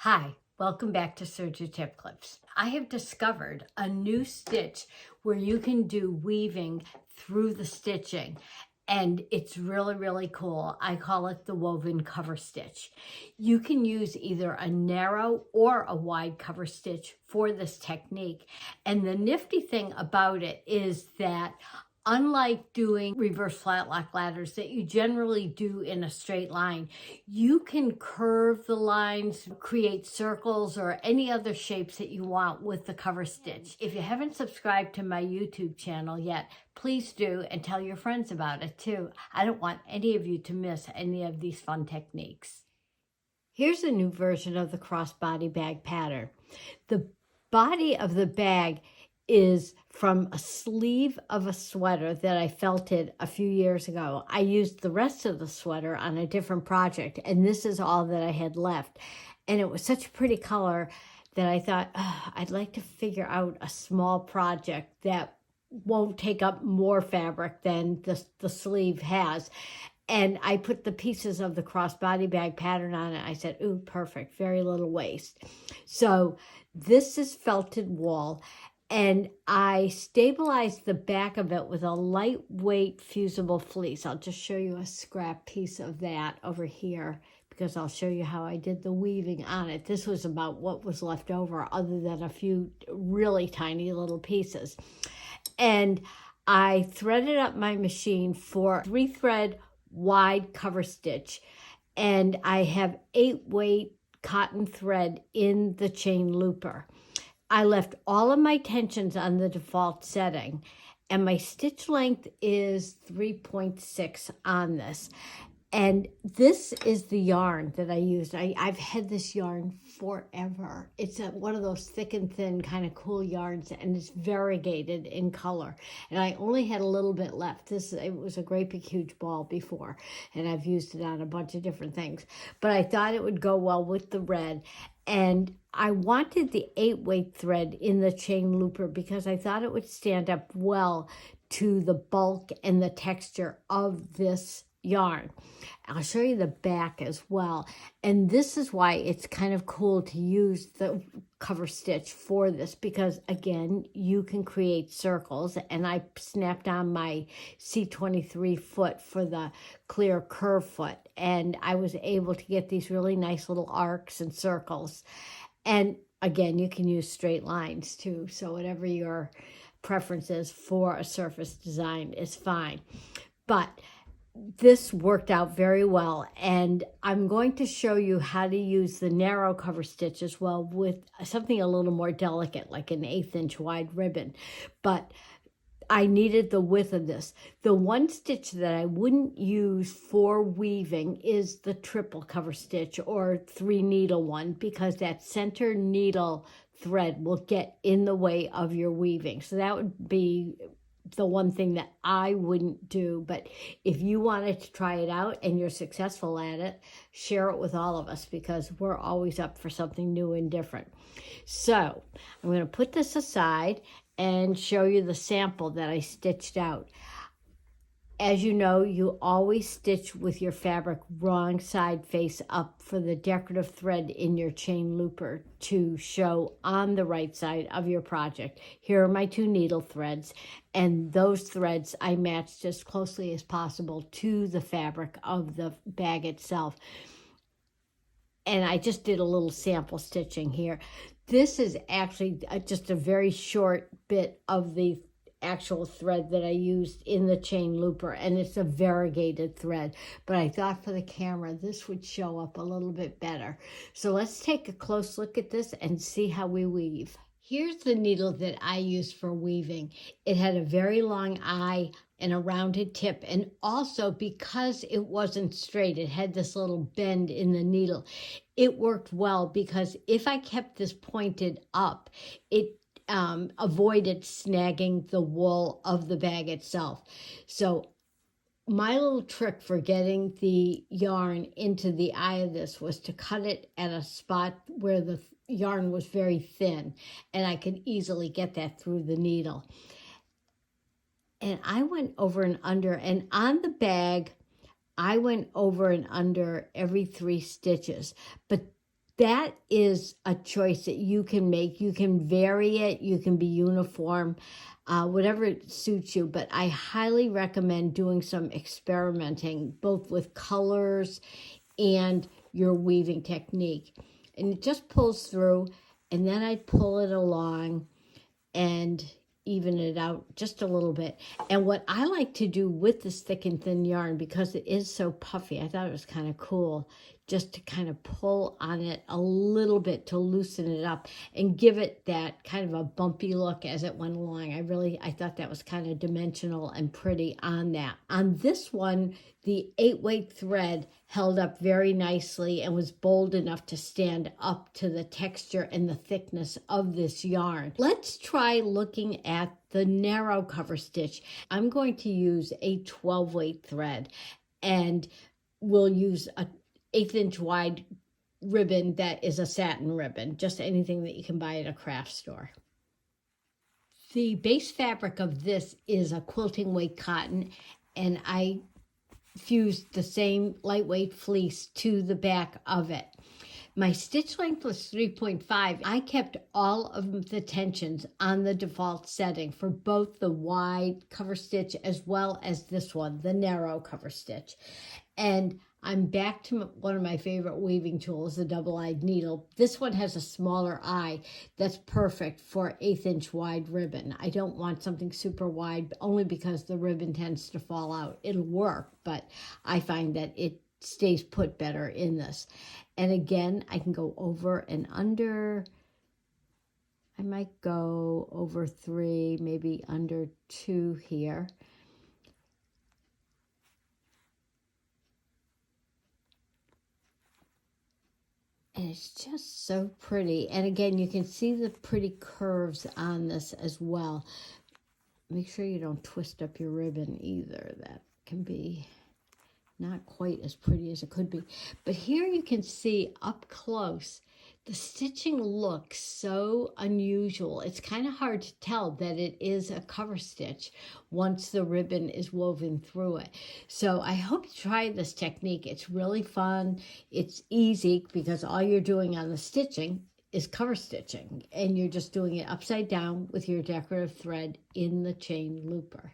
Hi, welcome back to Serging Tip Clips. I have discovered a new stitch where you can do weaving through the stitching, and it's really cool. I call it the woven cover stitch. You can use either a narrow or a wide cover stitch for this technique, and the nifty thing about it is that unlike doing reverse flat lock ladders that you generally do in a straight line, you can curve the lines, create circles or any other shapes that you want with the cover stitch. If you haven't subscribed to my YouTube channel yet, please do, and tell your friends about it too. I don't want any of you to miss any of these fun techniques. Here's a new version of the crossbody bag pattern. The body of the bag is from a sleeve of a sweater that I felted a few years ago. I used the rest of the sweater on a different project, and this is all that I had left. And it was such a pretty color that I thought, I'd like to figure out a small project that won't take up more fabric than the sleeve has. And I put the pieces of the crossbody bag pattern on it. I said, ooh, perfect, very little waste. So this is felted wool. And I stabilized the back of it with a lightweight fusible fleece. I'll just show you a scrap piece of that over here because I'll show you how I did the weaving on it. This was about what was left over other than a few really tiny little pieces. And I threaded up my machine for 3-thread wide cover stitch. And I have 8-weight cotton thread in the chain looper. I left all of my tensions on the default setting, and my stitch length is 3.6 on this. And this is the yarn that I used. I've had this yarn forever. It's one of those thick and thin kind of cool yarns, and it's variegated in color. And I only had a little bit left. It was a great big huge ball before, and I've used it on a bunch of different things. But I thought it would go well with the red. And I wanted the 8-weight thread in the chain looper because I thought it would stand up well to the bulk and the texture of this yarn. I'll show you the back as well. And this is why it's kind of cool to use the cover stitch for this because, again, you can create circles. And I snapped on my C23 foot for the clear curve foot. And I was able to get these really nice little arcs and circles. And again, you can use straight lines too. So whatever your preference is for a surface design is fine. But this worked out very well, and I'm going to show you how to use the narrow cover stitch as well with something a little more delicate, like an 1/8 inch wide ribbon. But I needed the width of this. The one stitch that I wouldn't use for weaving is the triple cover stitch or 3-needle one because that center needle thread will get in the way of your weaving. So that would be the one thing that I wouldn't do. But if you wanted to try it out and you're successful at it, share it with all of us because we're always up for something new and different. So I'm going to put this aside and show you the sample that I stitched out. As you know, you always stitch with your fabric wrong side face up for the decorative thread in your chain looper to show on the right side of your project. Here are my 2 needle threads, and those threads I matched as closely as possible to the fabric of the bag itself. And I just did a little sample stitching here. This is actually just a very short bit of the actual thread that I used in the chain looper, and it's a variegated thread, but I thought for the camera this would show up a little bit better. So let's take a close look at this and see how we weave. Here's the needle that I used for weaving. It had a very long eye and a rounded tip, and also because it wasn't straight, it had this little bend in the needle. It worked well because if I kept this pointed up, it avoided snagging the wool of the bag itself. So my little trick for getting the yarn into the eye of this was to cut it at a spot where the yarn was very thin, and I could easily get that through the needle. And I went over and under, and on the bag, I went over and under every 3 stitches. But that is a choice that you can make. You can vary it. You can be uniform, whatever suits you. But I highly recommend doing some experimenting, both with colors and your weaving technique. And it just pulls through, and then I'd pull it along and even it out just a little bit. And what I like to do with this thick and thin yarn, because it is so puffy, I thought it was kind of cool just to kind of pull on it a little bit to loosen it up and give it that kind of a bumpy look as it went along. I thought that was kind of dimensional and pretty on that. On this one, the 8-weight thread held up very nicely and was bold enough to stand up to the texture and the thickness of this yarn. Let's try looking at the narrow cover stitch. I'm going to use a 12-weight thread, and we'll use a 1/8 inch wide ribbon that is a satin ribbon, just anything that you can buy at a craft store. The base fabric of this is a quilting weight cotton, and I fused the same lightweight fleece to the back of it. My stitch length was 3.5. I kept all of the tensions on the default setting for both the wide cover stitch as well as this one, the narrow cover stitch. And I'm back to one of my favorite weaving tools, the double-eyed needle. This one has a smaller eye that's perfect for 1/8 inch wide ribbon. I don't want something super wide only because the ribbon tends to fall out. It'll work, but I find that it stays put better in this. And again, I can go over and under. I might go over 3, maybe under 2 here. And it's just so pretty. And again, you can see the pretty curves on this as well. Make sure you don't twist up your ribbon either. That can be not quite as pretty as it could be. But here you can see up close, the stitching looks so unusual. It's kind of hard to tell that it is a cover stitch once the ribbon is woven through it. So I hope you try this technique. It's really fun. It's easy because all you're doing on the stitching is cover stitching, and you're just doing it upside down with your decorative thread in the chain looper.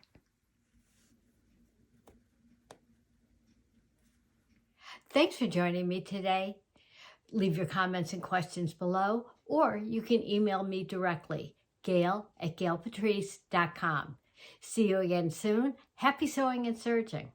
Thanks for joining me today. Leave your comments and questions below, or you can email me directly, gail@gailpatrice.com. See you again soon. Happy sewing and serging.